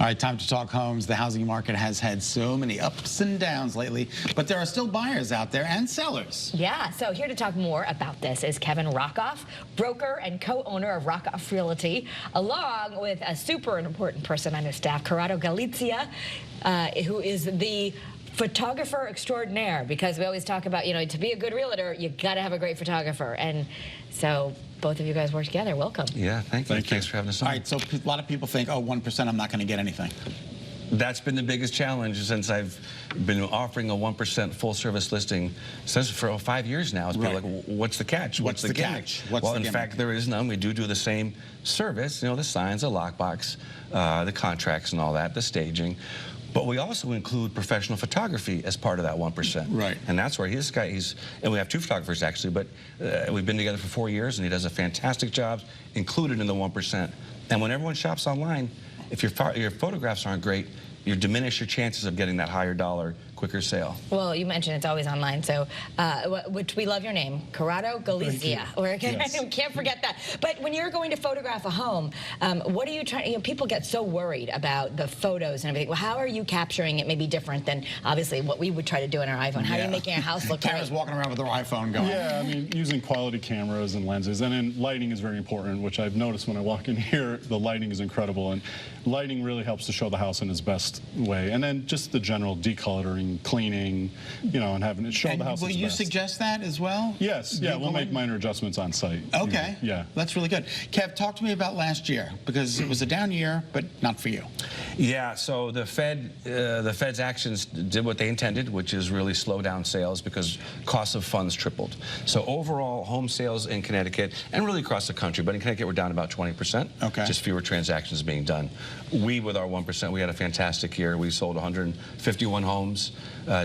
All right, time to talk homes. The housing market has had so many ups and downs lately, but there are still buyers out there and sellers. Yeah, so here to talk more about this is Kevin Rockoff, broker and co-owner of Rockoff Realty, along with a super important person on his staff, Corrado Galizia, who is the photographer extraordinaire, because we always talk about, you know, to be a good realtor, you got to have a great photographer. And so both of you guys work together. Welcome. Yeah, thank you. Thanks for having us on. All right, so a lot of people think, oh, 1%, I'm not going to get anything. That's been the biggest challenge since I've been offering a 1% full-service listing since for 5 years now. It's been like, what's the catch? What's the gimmick? catch? Well, in fact, there is none. We do the same service, you know, the signs, the lockbox, the contracts and all that, the staging. But we also include professional photography as part of that 1%. Right. And that's where and we have 2 photographers actually, but we've been together for 4 years, and he does a fantastic job included in the 1%. And when everyone shops online, if your photographs aren't great, you diminish your chances of getting that higher dollar, quicker sale. Well, you mentioned it's always online, so which we love your name, Corrado Galizia. We can't forget that. But when you're going to photograph a home, what are you trying? You know, people get so worried about the photos and everything. Well, how are you capturing it? Maybe different than obviously what we would try to do on our iPhone. How are you making a house look Kara's great? walking around with her iPhone going. Yeah, I mean, using quality cameras and lenses, and then lighting is very important, which I've noticed when I walk in here. The lighting is incredible, and lighting really helps to show the house in its best way. And then just the general decoloring, cleaning, you know, and having it show the house. Will you suggest that as well? Yes, yeah, we'll make minor adjustments on site. Okay, yeah, that's really good. Kev, talk to me about last year, because it was a down year, but not for you. Yeah, so the Fed's actions did what they intended, which is really slow down sales because cost of funds tripled. So overall, home sales in Connecticut and really across the country, but in Connecticut we're down about 20%. Okay. Just fewer transactions being done. We, with our 1%, we had a fantastic year. We sold 151 homes.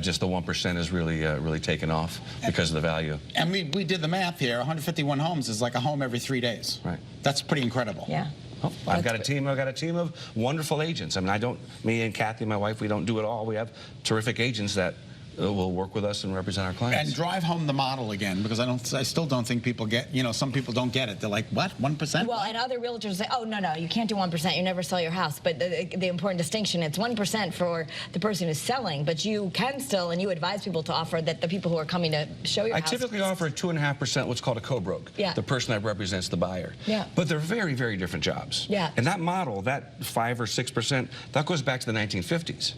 Just the 1% is really taken off because of the value. And we did the math here. 151 homes is like a home every 3 days. Right. That's pretty incredible. Yeah. Oh, I've got a team of wonderful agents. I mean, me and Kathy, my wife, we don't do it all. We have terrific agents that will work with us and represent our clients. And drive home the model again, because I still don't think people get, you know, some people don't get it. They're like, what, 1%? Well, and other realtors say, oh, no, you can't do 1%. You never sell your house. But the important distinction, it's 1% for the person who's selling, but you can still, and you advise people to offer that the people who are coming to show your house. I typically offer 2.5%, what's called a co-broke. Yeah. The person that represents the buyer. Yeah. But they're very, very different jobs. Yeah. And that model, that 5 or 6%, that goes back to the 1950s.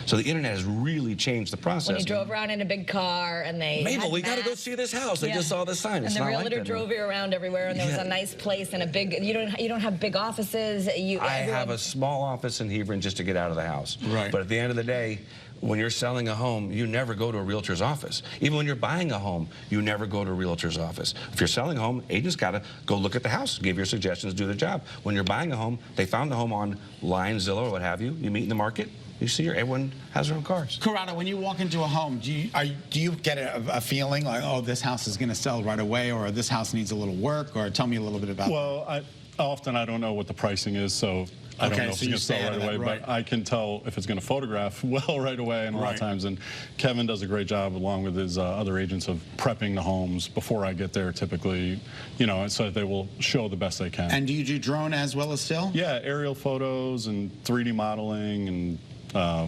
So the internet has really changed the process. When you drove around in a big car and they Mabel, we got to go see this house. They just saw the sign. And the realtor drove you around everywhere, and there was a nice place and a big. You don't have big offices. I have a small office in Hebron just to get out of the house. Right. But at the end of the day, when you're selling a home, you never go to a realtor's office. Even when you're buying a home, you never go to a realtor's office. If you're selling a home, agents got to go look at the house, give your suggestions, do their job. When you're buying a home, they found the home online, Zillow, or what have you. You meet in the market. You see, everyone has their own cars. Corrado, when you walk into a home, do you get a feeling like, oh, this house is going to sell right away, or this house needs a little work, or tell me a little bit about that? Well, often I don't know what the pricing is, so I don't know if it's going to sell right away, but I can tell if it's going to photograph well right away, and a lot of times, and Kevin does a great job along with his other agents of prepping the homes before I get there typically, you know, so that they will show the best they can. And do you do drone as well as still? Yeah, aerial photos and 3D modeling and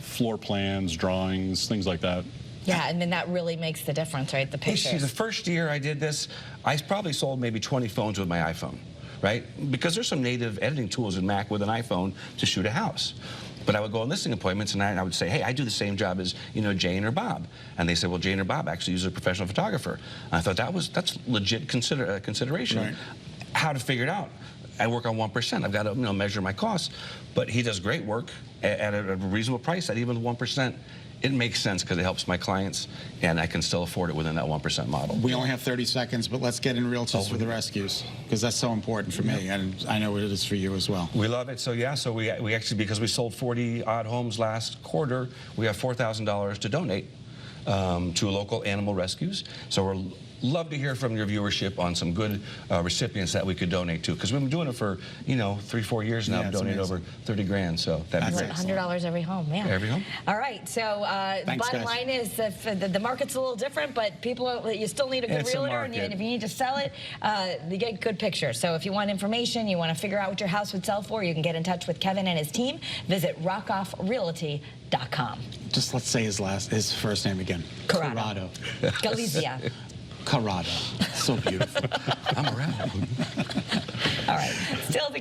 floor plans, drawings, things like that. Yeah, and then that really makes the difference, right? The pictures. See, the first year I did this, I probably sold maybe 20 phones with my iPhone, right? Because there's some native editing tools in Mac with an iPhone to shoot a house. But I would go on listing appointments, and I would say, hey, I do the same job as, you know, Jane or Bob. And they said, well, Jane or Bob actually uses a professional photographer. And I thought that's legit consideration. Right. How to figure it out. I work on 1%. I've got to, you know, measure my costs. But he does great work at a reasonable price. At even 1%, it makes sense because it helps my clients, and I can still afford it within that 1% model. We only have 30 seconds, but let's get in Realtors for the Rescues, because that's so important for me, and I know it is for you as well. We love it. So yeah, so we actually, because we sold 40-odd homes last quarter, we have $4,000 to donate to local animal rescues. So we're love to hear from your viewership on some good recipients that we could donate to, because we've been doing it for, you know, 3-4 years now. Yeah, it's donated amazing. over 30 grand, so that'd be That's great. $100 every home, yeah. Every home. All right, so Thanks, bottom guys. line is the market's a little different, but you still need a good It's a realtor, and market. if you need to sell it, you get a good picture. So if you want information, you want to figure out what your house would sell for, you can get in touch with Kevin and his team. Visit rockoffrealty.com. Just let's say his first name again. Corrado. Galizia. Corrado. So beautiful. I'm around. All right, still the